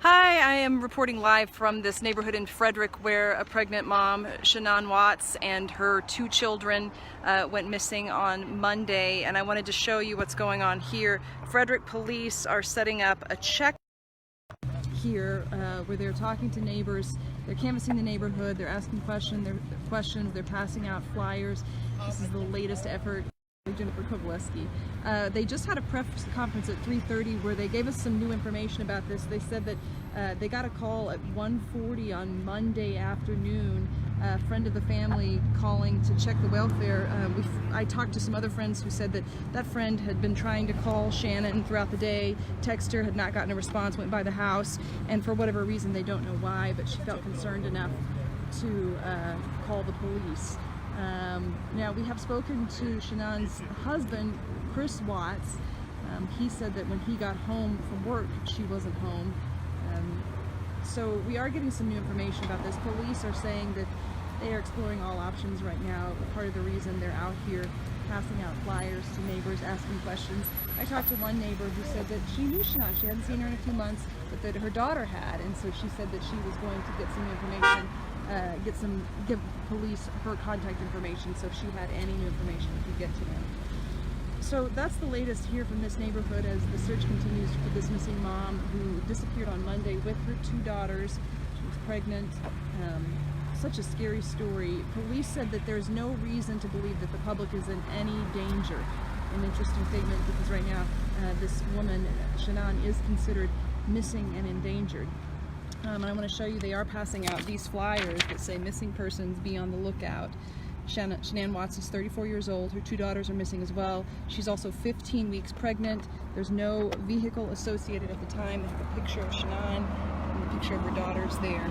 Hi, I am reporting live from this neighborhood in Frederick where a pregnant mom, Shannon Watts, and her 2 children went missing on Monday, and I wanted to show you what's going on here. Frederick police are setting up a check here where they're talking to neighbors. They're canvassing the neighborhood, they're asking questions, they're passing out flyers. This is the latest effort. Jennifer Kowalewski. They just had a press conference at 3:30 where they gave us some new information about this. They said that they got a call at 1:40 on Monday afternoon, a friend of the family calling to check the welfare. I talked to some other friends who said that that friend had been trying to call Shannon throughout the day, text her, had not gotten a response, went by the house, and for whatever reason, they don't know why, but she felt concerned enough to call the police. Now we have spoken to Shannon's husband, Chris Watts. He said that when he got home from work, she wasn't home. So we are getting some new information about this. Police are saying that they are exploring all options right now. Part of the reason they're out here passing out flyers to neighbors, asking questions. I talked to one neighbor who said that she knew Shannon. She hadn't seen her in a few months, but that her daughter had, and so she said that she was going to get some information. Give police her contact information, so if she had any new information, we could get to them. So that's the latest here from this neighborhood as the search continues for this missing mom who disappeared on Monday with her 2 daughters. She was pregnant. Such a scary story. Police said that there's no reason to believe that the public is in any danger. An interesting statement, because right now this woman, Shannon, is considered missing and endangered. And I want to show you, they are passing out these flyers that say missing persons, be on the lookout. Shannon Watts is 34 years old. Her 2 daughters are missing as well. She's also 15 weeks pregnant. There's no vehicle associated at the time. They have a picture of Shannon and a picture of her daughters there.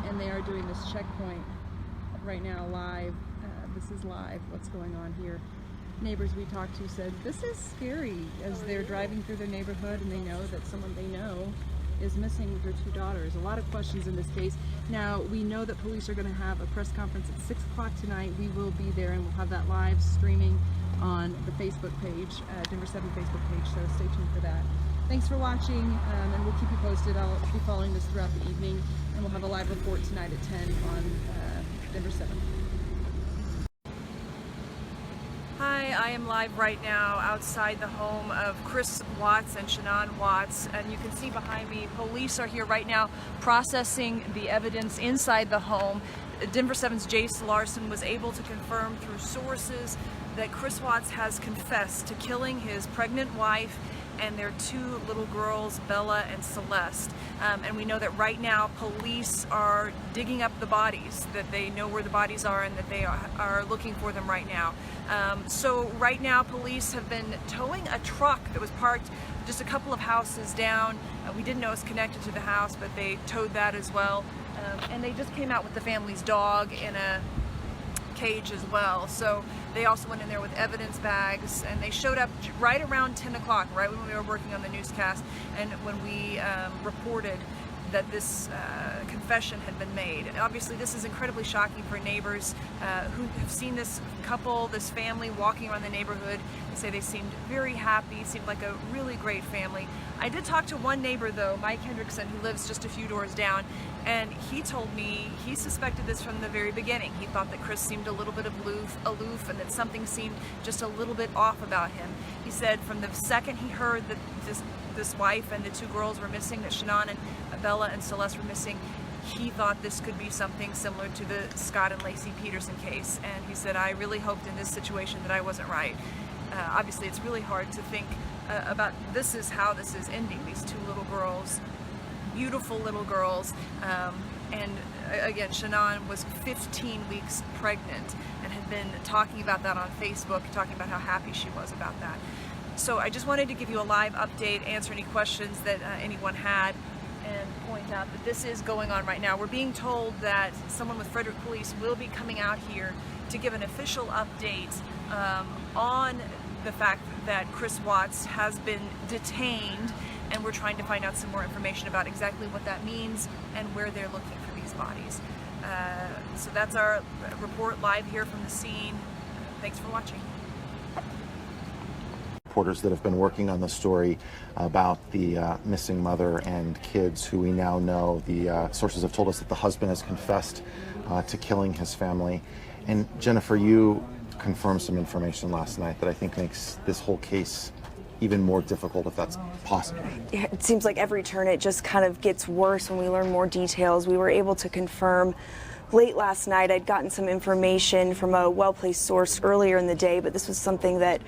And they are doing this checkpoint right now live. This is live, what's going on here. Neighbors we talked to said this is scary as they're driving through their neighborhood and they know that someone they know is missing with her 2 daughters. A lot of questions in this case. Now, we know that police are going to have a press conference at 6 o'clock tonight. We will be there and we'll have that live streaming on the Facebook page, Denver 7 Facebook page, so stay tuned for that. Thanks for watching, and we'll keep you posted. I'll be following this throughout the evening, and we'll have a live report tonight at 10 on Denver 7. Hi, I am live right now outside the home of Chris Watts and Shannon Watts, and you can see behind me, police are here right now processing the evidence inside the home. Denver 7's Jace Larson was able to confirm through sources that Chris Watts has confessed to killing his pregnant wife and their 2 little girls, Bella and Celeste. And we know that right now police are digging up the bodies, that they know where the bodies are and that they are looking for them right now. So right now police have been towing a truck that was parked just a couple of houses down. We didn't know it was connected to the house, but they towed that as well. And they just came out with the family's dog in a cage as well. So they also went in there with evidence bags, and they showed up right around 10 o'clock, right when we were working on the newscast, and when we reported that this confession had been made. And obviously this is incredibly shocking for neighbors who have seen this couple, this family walking around the neighborhood. They say they seemed very happy, seemed like a really great family. I did talk to one neighbor though, Mike Hendrickson, who lives just a few doors down, and he told me he suspected this from the very beginning. He thought that Chris seemed a little bit aloof, and that something seemed just a little bit off about him. He said from the second he heard that this wife and the 2 girls were missing, that Shannon and Bella and Celeste were missing, he thought this could be something similar to the Scott and Lacey Peterson case. And he said, I really hoped in this situation that I wasn't right. Obviously it's really hard to think about this is how this is ending. These 2 little girls, beautiful little girls, and again, Shannon was 15 weeks pregnant and had been talking about that on Facebook, talking about how happy she was about that. So I just wanted to give you a live update, answer any questions that anyone had, and point out that this is going on right now. We're being told that someone with Frederick Police will be coming out here to give an official update on the fact that Chris Watts has been detained, and we're trying to find out some more information about exactly what that means and where they're looking for these bodies. So that's our report live here from the scene. Thanks for watching. reporters that have been working on the story about the missing mother and kids, who we now know, the sources have told us that the husband has confessed to killing his family. And Jennifer, you confirmed some information last night that I think makes this whole case even more difficult, if that's possible. It seems like every turn it just kind of gets worse when we learn more details. We were able to confirm late last night. I'd gotten some information from a well-placed source earlier in the day, but this was something that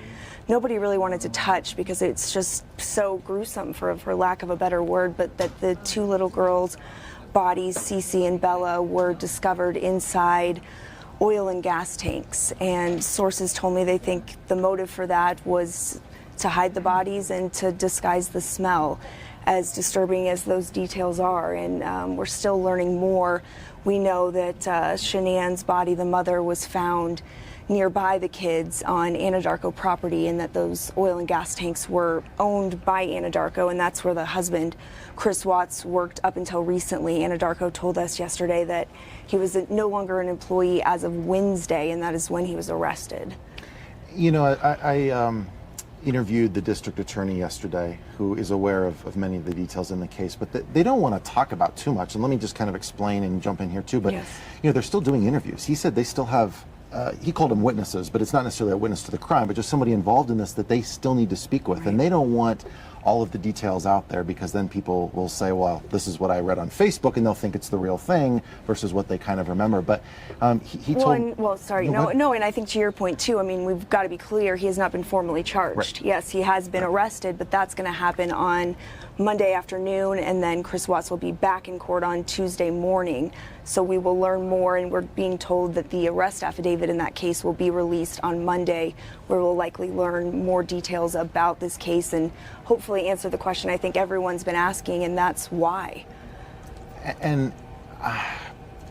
nobody really wanted to touch because it's just so gruesome, for lack of a better word, but that the two little girls' bodies, Cece and Bella, were discovered inside oil and gas tanks. And sources told me they think the motive for that was to hide the bodies and to disguise the smell, as disturbing as those details are. And we're still learning more. We know that Shanann's body, the mother, was found nearby the kids on Anadarko property, and that those oil and gas tanks were owned by Anadarko, and that's where the husband, Chris Watts, worked up until recently. Anadarko told us yesterday that he was no longer an employee as of Wednesday, and that is when he was arrested. You know, I interviewed the district attorney yesterday, who is aware of many of the details in the case, but they don't want to talk about too much. And let me just kind of explain and jump in here too. But, yes, you know, they're still doing interviews. He said they still have, he called them witnesses, but it's not necessarily a witness to the crime, but just somebody involved in this that they still need to speak with. Right. And they don't want all of the details out there, because then people will say, well, this is what I read on Facebook, and they'll think it's the real thing versus what they kind of remember. But he told... And I think to your point too, I mean, we've got to be clear, he has not been formally charged. Right. Yes, he has been arrested, but that's going to happen on Monday afternoon, and then Chris Watts will be back in court on Tuesday morning. So we will learn more, and we're being told that the arrest affidavit in that case will be released on Monday, where we'll likely learn more details about this case and hopefully answer the question I think everyone's been asking, and that's why. And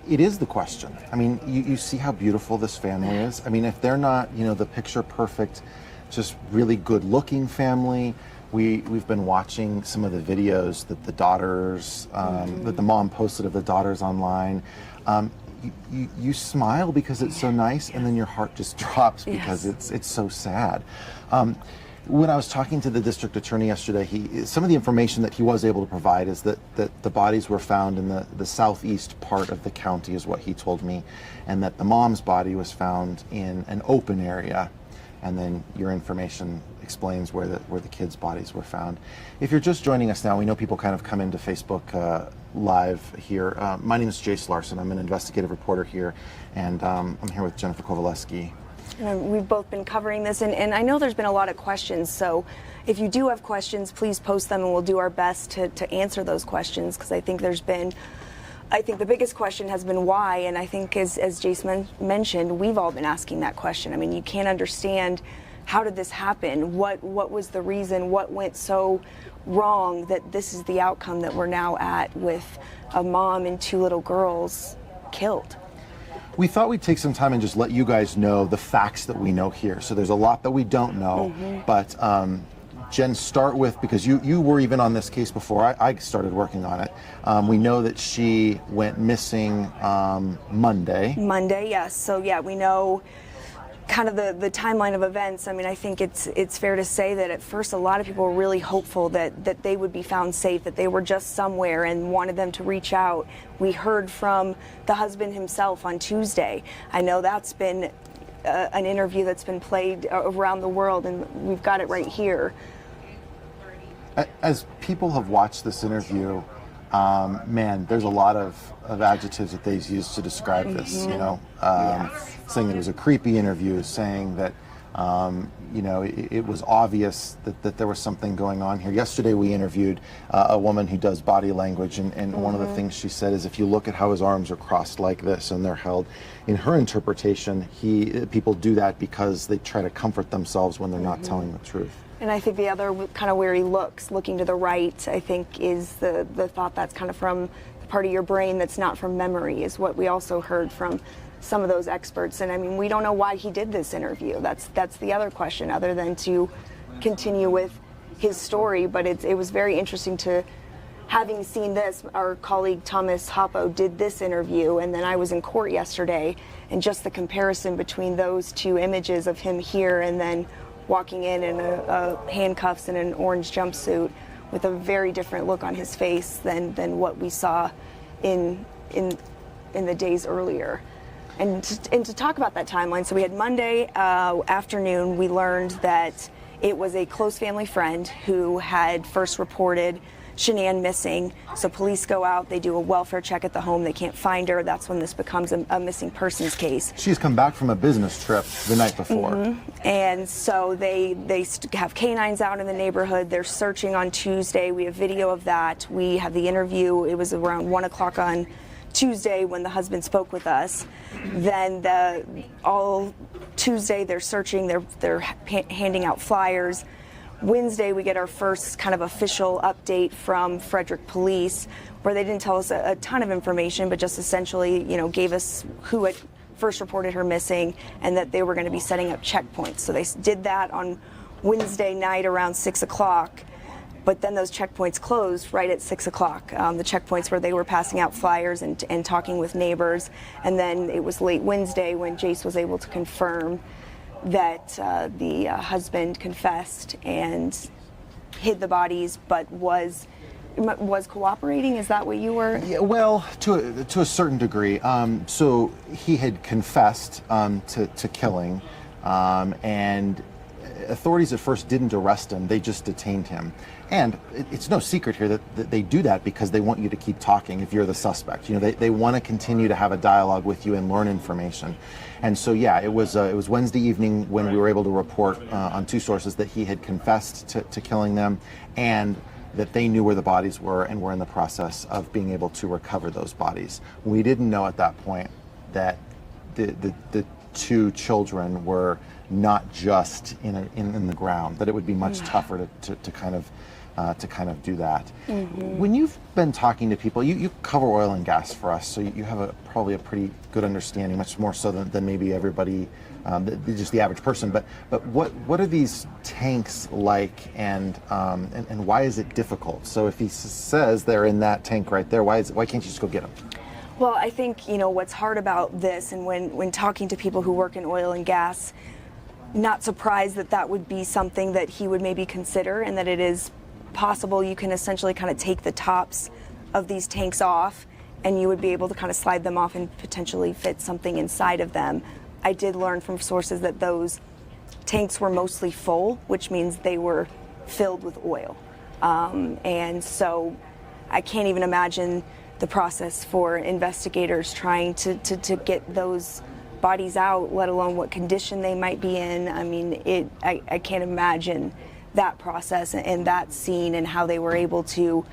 it is the question. I mean, you see how beautiful this family is. I mean, if they're not, you know, the picture perfect, just really good looking family. We've been watching some of the videos that the daughters, that the mom posted of the daughters online. You smile because it's so nice, and then your heart just drops because it's so sad. When I was talking to the district attorney yesterday, some of the information that he was able to provide is that the bodies were found in the southeast part of the county, is what he told me, and that the mom's body was found in an open area. And then your information explains where the kids' bodies were found. If you're just joining us now, we know people kind of come into Facebook Live here. My name is Jace Larson. I'm an investigative reporter here, and I'm here with Jennifer Kowalewski. We've both been covering this, and I know there's been a lot of questions, so if you do have questions, please post them, and we'll do our best to answer those questions, because I think the biggest question has been why, and I think as Jace mentioned, we've all been asking that question. I mean, you can't understand, how did this happen? What was the reason? What went so wrong that this is the outcome that we're now at, with a mom and two little girls killed? We thought we'd take some time and just let you guys know the facts that we know here. So there's a lot that we don't know, but Jen, start with, because you were even on this case before I started working on it. We know that she went missing Monday. Monday, yes. So yeah, we know kind of the timeline of events. I mean, I think it's fair to say that at first a lot of people were really hopeful that they would be found safe, that they were just somewhere, and wanted them to reach out. We heard from the husband himself on Tuesday. I know that's been an interview that's been played around the world, and we've got it right here. As people have watched this interview, man, there's a lot of adjectives that they've used to describe this, you know, saying that it was a creepy interview, saying that, you know, it was obvious that there was something going on here. Yesterday we interviewed a woman who does body language, and one of the things she said is, if you look at how his arms are crossed like this and they're held, in her interpretation, people do that because they try to comfort themselves when they're not telling the truth. And I think the other kind of where he looking to the right, I think is the thought that's kind of from the part of your brain that's not from memory, is what we also heard from some of those experts. And I mean, we don't know why he did this interview. That's the other question, other than to continue with his story. But it was very interesting to, having seen this, our colleague Thomas Hoppo did this interview, and then I was in court yesterday, and just the comparison between those two images of him here and then walking in a handcuffs and an orange jumpsuit with a very different look on his face than what we saw in the days earlier. And to talk about that timeline, so we had Monday afternoon, we learned that it was a close family friend who had first reported Shanann missing. So police go out, they do a welfare check at the home, they can't find her. That's when this becomes a missing persons case. She's come back from a business trip the night before. And so they have canines out in the neighborhood. They're searching on Tuesday. We have video of that. We have the interview. It was around 1 o'clock on Tuesday when the husband spoke with us. Then all Tuesday they're searching, they're handing out flyers. Wednesday we get our first kind of official update from Frederick Police, where they didn't tell us a ton of information, but just essentially, gave us who had first reported her missing and that they were going to be setting up checkpoints. So they did that on Wednesday night around 6 o'clock. But then those checkpoints closed right at 6 o'clock. The checkpoints where they were passing out flyers and talking with neighbors. And then it was late Wednesday when Jace was able to confirm that the husband confessed and hid the bodies, but was cooperating. Is that what you were? Yeah, well, to a certain degree. So he had confessed to killing, and authorities at first didn't arrest him. They just detained him. And it's no secret here that they do that because they want you to keep talking if you're the suspect. They want to continue to have a dialogue with you and learn information. And so, yeah, it was Wednesday evening when we were able to report on two sources that he had confessed to killing them and that they knew where the bodies were and were in the process of being able to recover those bodies. We didn't know at that point that the two children were not just in the ground, that it would be much tougher to kind of do that. When you've been talking to people, you cover oil and gas for us, so you have probably a pretty good understanding, much more so than maybe everybody, just the average person. But what are these tanks like, and why is it difficult? So if he says they're in that tank right there, why can't you just go get them? Well, I think what's hard about this, and when talking to people who work in oil and gas, not surprised that would be something that he would maybe consider, and that it is possible you can essentially kind of take the tops of these tanks off and you would be able to kind of slide them off and potentially fit something inside of them. I did learn from sources that those tanks were mostly full, which means they were filled with oil. And so I can't even imagine the process for investigators trying to get those bodies out, let alone what condition they might be in. I mean, I can't imagine that process and that scene and how they were able to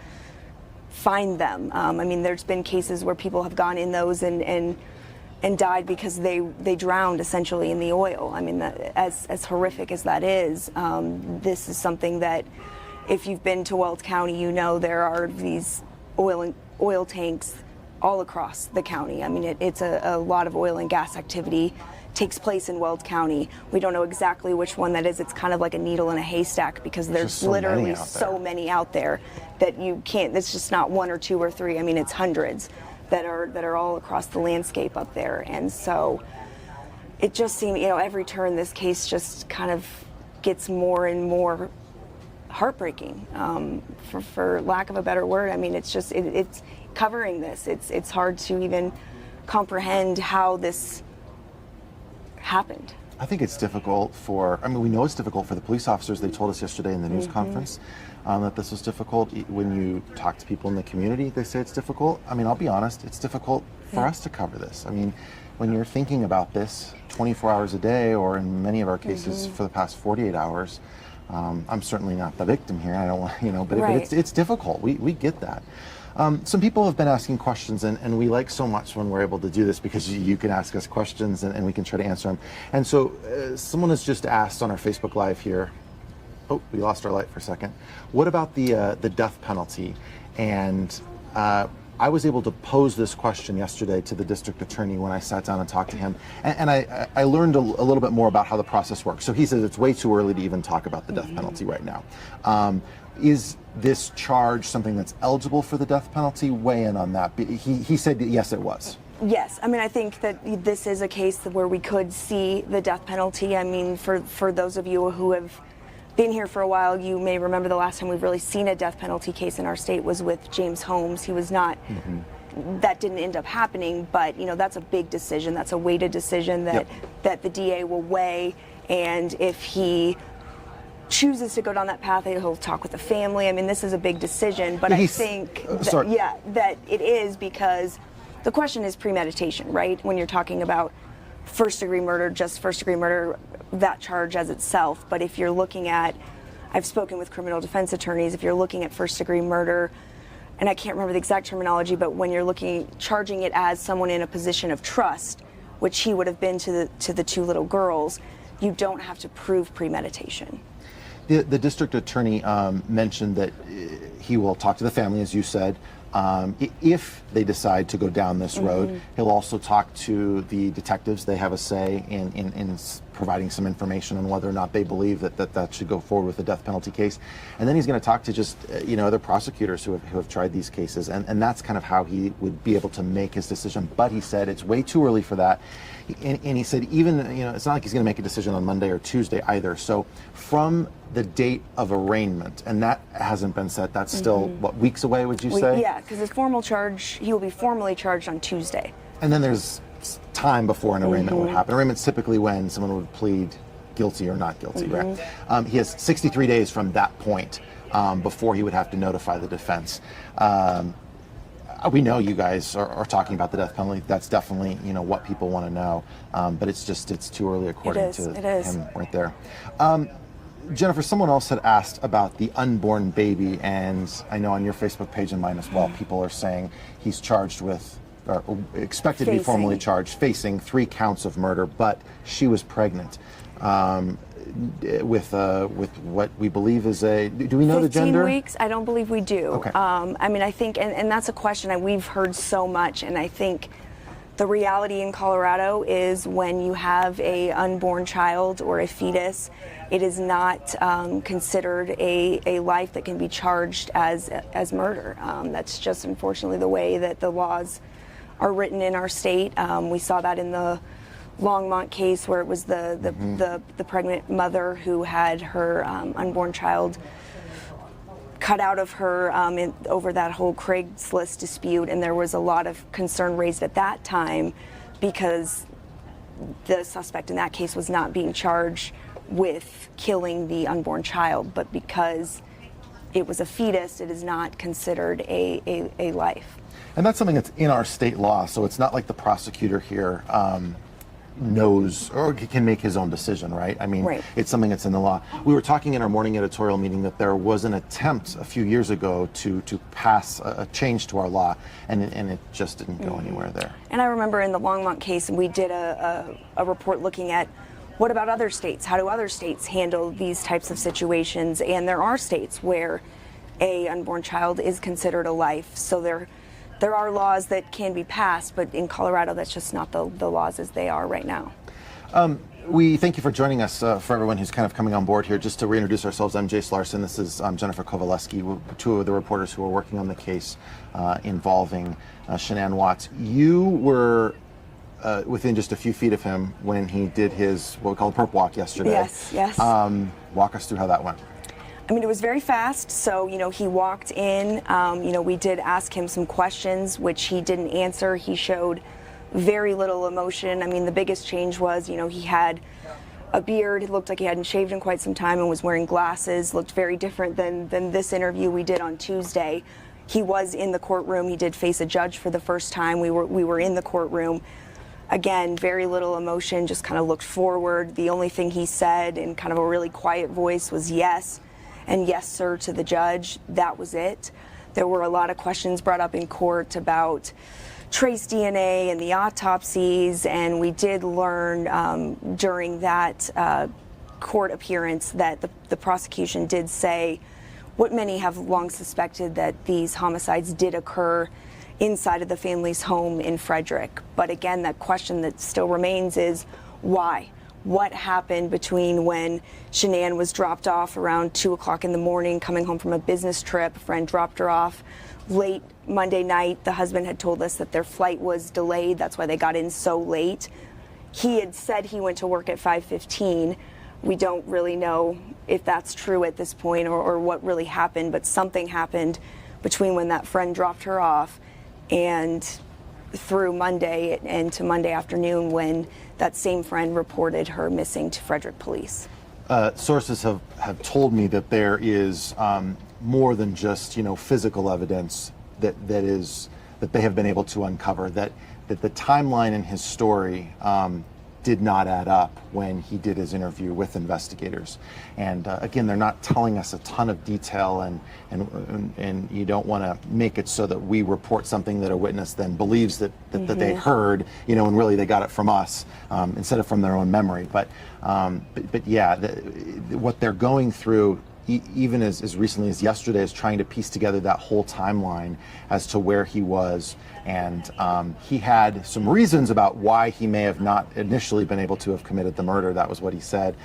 find them. I mean, there's been cases where people have gone in those and died because they drowned essentially in the oil. I mean, as horrific as that is, this is something that if you've been to Weld County, there are these oil tanks all across the county. I mean, it's a lot of oil and gas activity takes place in Weld County. We don't know exactly which one that is. It's kind of like a needle in a haystack because there's literally so many out there that you can't, it's just not one or two or three. I mean, it's hundreds that are all across the landscape up there. And so it just seemed, every turn this case just kind of gets more and more heartbreaking, for lack of a better word. I mean, it's just, it's covering this. It's hard to even comprehend how this happened. I think it's difficult we know it's difficult for the police officers. They told us yesterday in the news conference that this was difficult. When you talk to people in the community, they say it's difficult. I mean, I'll be honest, it's difficult for us to cover this. I mean, when you're thinking about this 24 hours a day, or in many of our cases for the past 48 hours, I'm certainly not the victim here. I don't want, but it's difficult. We get that. Some people have been asking questions, and we like so much when we're able to do this because you can ask us questions and we can try to answer them. And so someone has just asked on our Facebook Live here, oh, we lost our light for a second. What about the death penalty? And I was able to pose this question yesterday to the district attorney when I sat down and talked to him. And I learned a little bit more about how the process works. So he says it's way too early to even talk about the death penalty right now. Is this charge something that's eligible for the death penalty? Weigh in on that. He said yes, it was. Yes, I mean, I think that this is a case where we could see the death penalty. I mean, for those of you who have been here for a while, you may remember the last time we've really seen a death penalty case in our state was with James Holmes. He was not, that didn't end up happening, but that's a big decision. That's a weighted decision that the DA will weigh, and if he chooses to go down that path, he'll talk with the family. I mean, this is a big decision, but I think that it is, because the question is premeditation, right? When you're talking about first-degree murder, just first-degree murder, that charge as itself. But if you're looking at, I've spoken with criminal defense attorneys, if you're looking at first-degree murder, and I can't remember the exact terminology, but when you're charging it as someone in a position of trust, which he would have been to the two little girls, you don't have to prove premeditation. The district attorney mentioned that he will talk to the family, as you said. If they decide to go down this road, he'll also talk to the detectives. They have a say in providing some information on whether or not they believe that should go forward with the death penalty case. And then he's going to talk to just other prosecutors who have tried these cases, and that's kind of how he would be able to make his decision. But he said it's way too early for that. And he said even, it's not like he's going to make a decision on Monday or Tuesday either. So from the date of arraignment, and that hasn't been set, that's still, what, weeks away, would you say? Yeah, because his formal charge, he will be formally charged on Tuesday. And then there's time before an arraignment would happen. Arraignment's typically when someone would plead guilty or not guilty, right? He has 63 days from that point before he would have to notify the defense. We know you guys are talking about the death penalty. That's definitely, what people want to know. But it's too early according to him right there. Jennifer, someone else had asked about the unborn baby, and I know on your Facebook page and mine as well, people are saying he's charged with, or expected to be formally charged, facing 3 counts of murder, but she was pregnant. With what we believe is do we know the gender? 15 weeks? I don't believe we do. Okay. I mean, I think, and that's a question we've heard so much, and I think the reality in Colorado is when you have a unborn child or a fetus, it is not considered a life that can be charged as murder. That's just unfortunately the way that the laws are written in our state. We saw that in the Longmont case, where it was the pregnant mother who had her unborn child cut out of her over that whole Craigslist dispute, and there was a lot of concern raised at that time because the suspect in that case was not being charged with killing the unborn child, but because it was a fetus, it is not considered a life. And that's something that's in our state law, so it's not like the prosecutor here knows or can make his own decision, right? I mean, It's something that's in the law. We were talking in our morning editorial meeting that there was an attempt a few years ago to pass a change to our law, and it just didn't go anywhere there. And I remember in the Longmont case, we did a report looking at what about other states? How do other states handle these types of situations? And there are states where a unborn child is considered a life. So there are laws that can be passed, but in Colorado, that's just not the laws as they are right now. We thank you for joining us. For everyone who's kind of coming on board here, just to reintroduce ourselves, I'm Jace Larson. This is Jennifer Kowalewski, two of the reporters who are working on the case involving Shanann Watts. You were within just a few feet of him when he did his, what we call a perp walk yesterday. Yes. Walk us through how that went. I mean, it was very fast. So, he walked in, we did ask him some questions, which he didn't answer. He showed very little emotion. I mean, the biggest change was, he had a beard. It looked like he hadn't shaved in quite some time and was wearing glasses. Looked very different than this interview we did on Tuesday. He was in the courtroom. He did face a judge for the first time. We were in the courtroom. Again, very little emotion, just kind of looked forward. The only thing he said in kind of a really quiet voice was yes, and yes, sir, to the judge. That was it. There were a lot of questions brought up in court about trace DNA and the autopsies, and we did learn during that court appearance that the prosecution did say what many have long suspected, that these homicides did occur inside of the family's home in Frederick. But again, that question that still remains is why? what happened between when Shanann was dropped off around 2 o'clock in the morning, coming home from a business trip. A friend dropped her off late Monday night. The husband had told us that their flight was delayed. That's why they got in so late. He had said he went to work at 5:15. We don't really know if that's true at this point or what really happened, but something happened between when that friend dropped her off and through Monday and to Monday afternoon when that same friend reported her missing to Frederick police. Sources have told me that there is more than just physical evidence that they have been able to uncover, that the timeline in his story did not add up when he did his interview with investigators. And again, they're not telling us a ton of detail, and you don't want to make it so that we report something that a witness then believes that they heard, and really they got it from us instead of from their own memory. But yeah, what they're going through, even as recently as yesterday, is trying to piece together that whole timeline as to where he was. And he had some reasons about why he may have not initially been able to have committed the murder. That was what he said.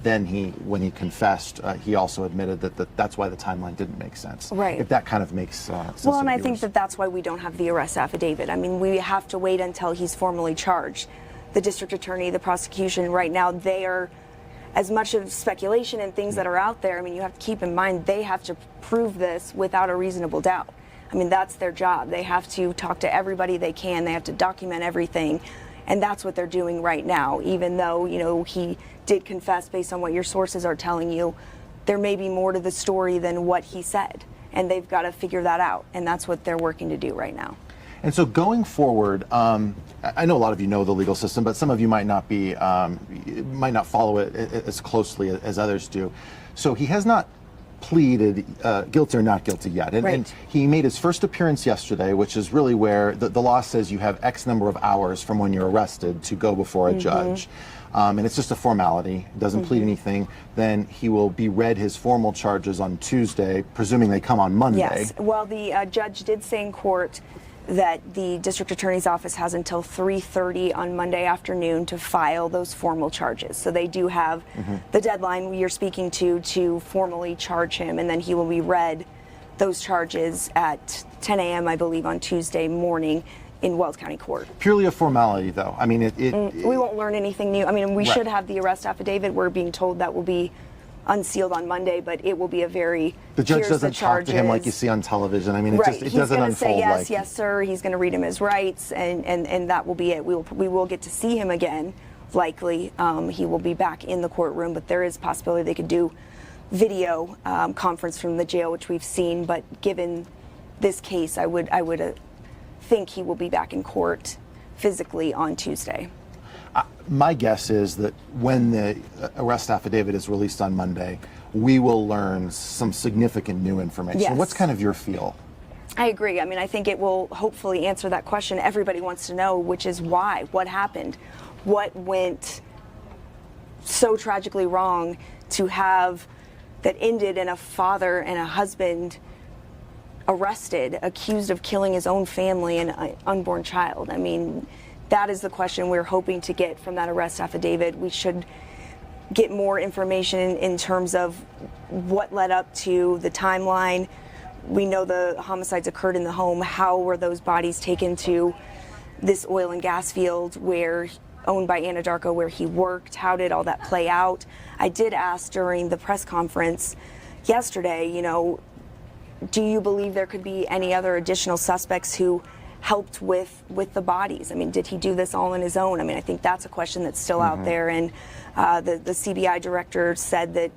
Then when he confessed, he also admitted that that's why the timeline didn't make sense. Right. If that kind of makes sense. Well, and I think that's why we don't have the arrest affidavit. I mean, we have to wait until he's formally charged. The district attorney, the prosecution, right now, they are, as much of speculation and things that are out there, I mean, you have to keep in mind they have to prove this without a reasonable doubt. I mean, that's their job. They have to talk to everybody they can. They have to document everything. And that's what they're doing right now. Even though, he did confess based on what your sources are telling you, there may be more to the story than what he said. And they've got to figure that out. And that's what they're working to do right now. And so going forward, I know a lot of you know the legal system, but some of you might not follow it as closely as others do. So he has not pleaded guilty or not guilty yet. And he made his first appearance yesterday, which is really where the law says you have X number of hours from when you're arrested to go before a judge. And it's just a formality, doesn't plead anything. Then he will be read his formal charges on Tuesday, presuming they come on Monday. Yes, well, the judge did say in court that the district attorney's office has until 3:30 on Monday afternoon to file those formal charges. So they do have the deadline you're speaking to formally charge him, and then he will be read those charges at 10 a.m., I believe, on Tuesday morning in Wells County Court. Purely a formality, though. I mean, we won't learn anything new. I mean, we should have the arrest affidavit. We're being told that will be unsealed on Monday, but it will be a very the judge doesn't talk to him like you see on television. I mean, it doesn't unfold. He's going to say yes, yes, sir. He's going to read him his rights, and that will be it. We will get to see him again. Likely, he will be back in the courtroom, but there is a possibility they could do video conference from the jail, which we've seen. But given this case, I would think he will be back in court physically on Tuesday. My guess is that when the arrest affidavit is released on Monday, we will learn some significant new information. Yes. What's kind of your feel? I agree. I mean, I think it will hopefully answer that question everybody wants to know, which is why, what happened, what went so tragically wrong to have that ended in a father and a husband arrested, accused of killing his own family and an unborn child. I mean, that is the question we're hoping to get from that arrest affidavit. We should get more information in terms of what led up to the timeline. We know the homicides occurred in the home. How were those bodies taken to this oil and gas field owned by Anadarko where he worked? How did all that play out? I did ask during the press conference yesterday, do you believe there could be any other additional suspects who helped with the bodies? I mean, did he do this all on his own? I mean, I think that's a question that's still out there. And the CBI director said that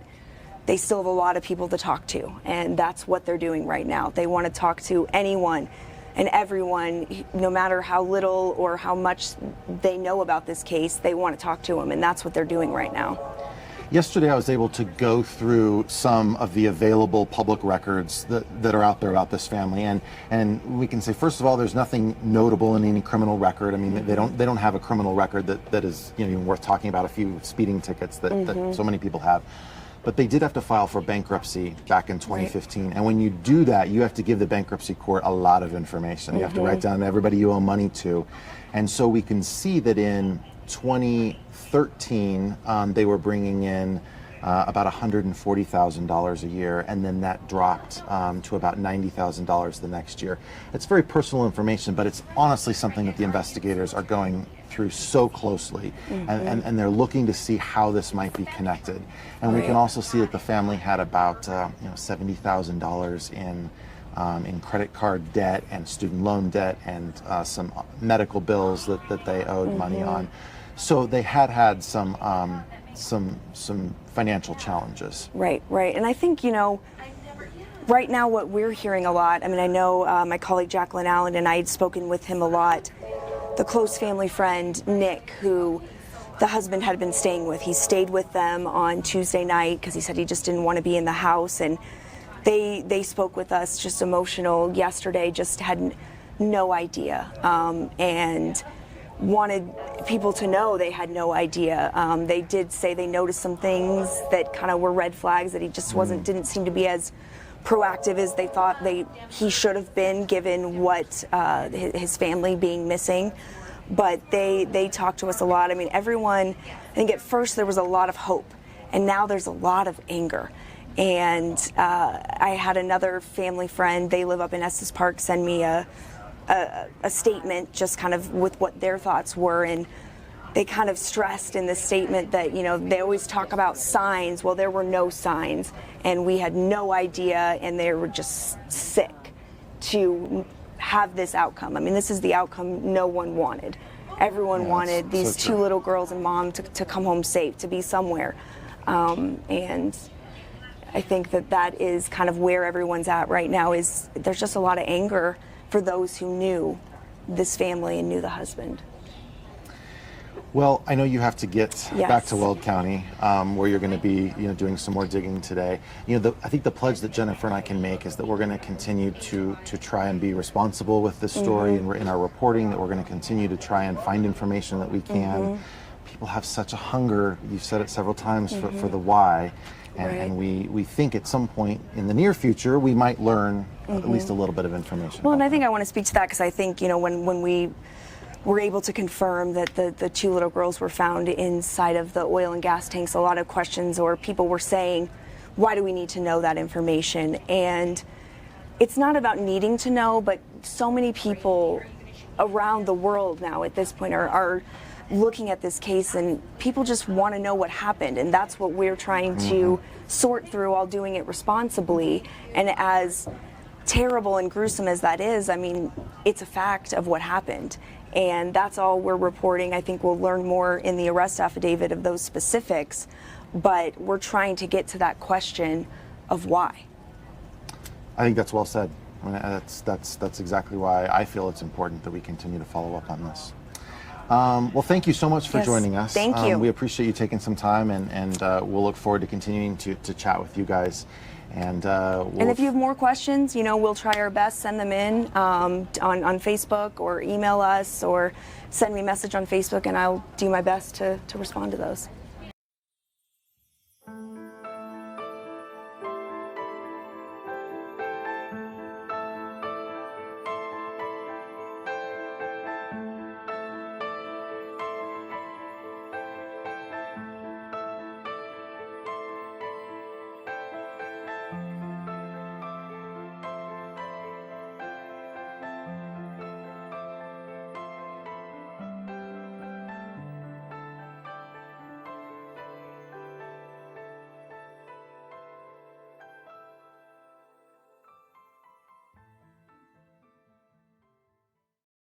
they still have a lot of people to talk to, and that's what they're doing right now. They want to talk to anyone and everyone, no matter how little or how much they know about this case. They want to talk to them, and that's what they're doing right now. Yesterday, I was able to go through some of the available public records that are out there about this family, and we can say, first of all, there's nothing notable in any criminal record. I mean, they don't have a criminal record that is even worth talking about. A few speeding tickets that so many people have, but they did have to file for bankruptcy back in 2015. And when you do that, you have to give the bankruptcy court a lot of information. You have to write down everybody you owe money to, and so we can see that in 2013, they were bringing in about $140,000 a year, and then that dropped to about $90,000 the next year. It's very personal information, but it's honestly something that the investigators are going through so closely, and they're looking to see how this might be connected. And we can also see that the family had about $70,000 in credit card debt and student loan debt and some medical bills that they owed money on. So they had some financial challenges. Right. And I think, right now what we're hearing a lot, I mean, I know my colleague Jacqueline Allen and I had spoken with him a lot, the close family friend, Nick, who the husband had been staying with. He stayed with them on Tuesday night because he said he just didn't want to be in the house. And they spoke with us, just emotional yesterday, just had no idea. And wanted people to know they had no idea. They did say they noticed some things that kind of were red flags, that he just didn't seem to be as proactive as they thought he should have been, given what his family being missing. But they talked to us a lot. I mean, everyone, I think at first there was a lot of hope, and now there's a lot of anger. And I had another family friend, they live up in Estes Park, send me a statement just kind of with what their thoughts were, and they kind of stressed in this statement that, they always talk about signs. Well, there were no signs, and we had no idea, and they were just sick to have this outcome. I mean, this is the outcome no one wanted. Everyone wanted these two little girls and mom to come home safe, to be somewhere. And I think that is kind of where everyone's at right now, is there's just a lot of anger for those who knew this family and knew the husband. Well, I know you have to get back to Weld County, where you're going to be, doing some more digging today. I think the pledge that Jennifer and I can make is that we're going to continue to try and be responsible with this story, and in our reporting, that we're going to continue to try and find information that we can. People have such a hunger, you've said it several times, for the why. And we think at some point in the near future we might learn at least a little bit of information. Well, and I think I want to speak to that because I think, when we were able to confirm that the two little girls were found inside of the oil and gas tanks, a lot of questions, or people were saying, why do we need to know that information? And it's not about needing to know, but so many people around the world now at this point are looking at this case, and people just want to know what happened, and that's what we're trying to sort through, while doing it responsibly. And as terrible and gruesome as that is, I mean, it's a fact of what happened, and that's all we're reporting. I think we'll learn more in the arrest affidavit of those specifics, but we're trying to get to that question of why. I think that's well said. I mean, that's exactly why I feel it's important that we continue to follow up on this. Well, thank you so much for joining us. Thank you. We appreciate you taking some time, and we'll look forward to continuing to chat with you guys. And if you have more questions, we'll try our best. Send them in on Facebook, or email us, or send me a message on Facebook, and I'll do my best to respond to those.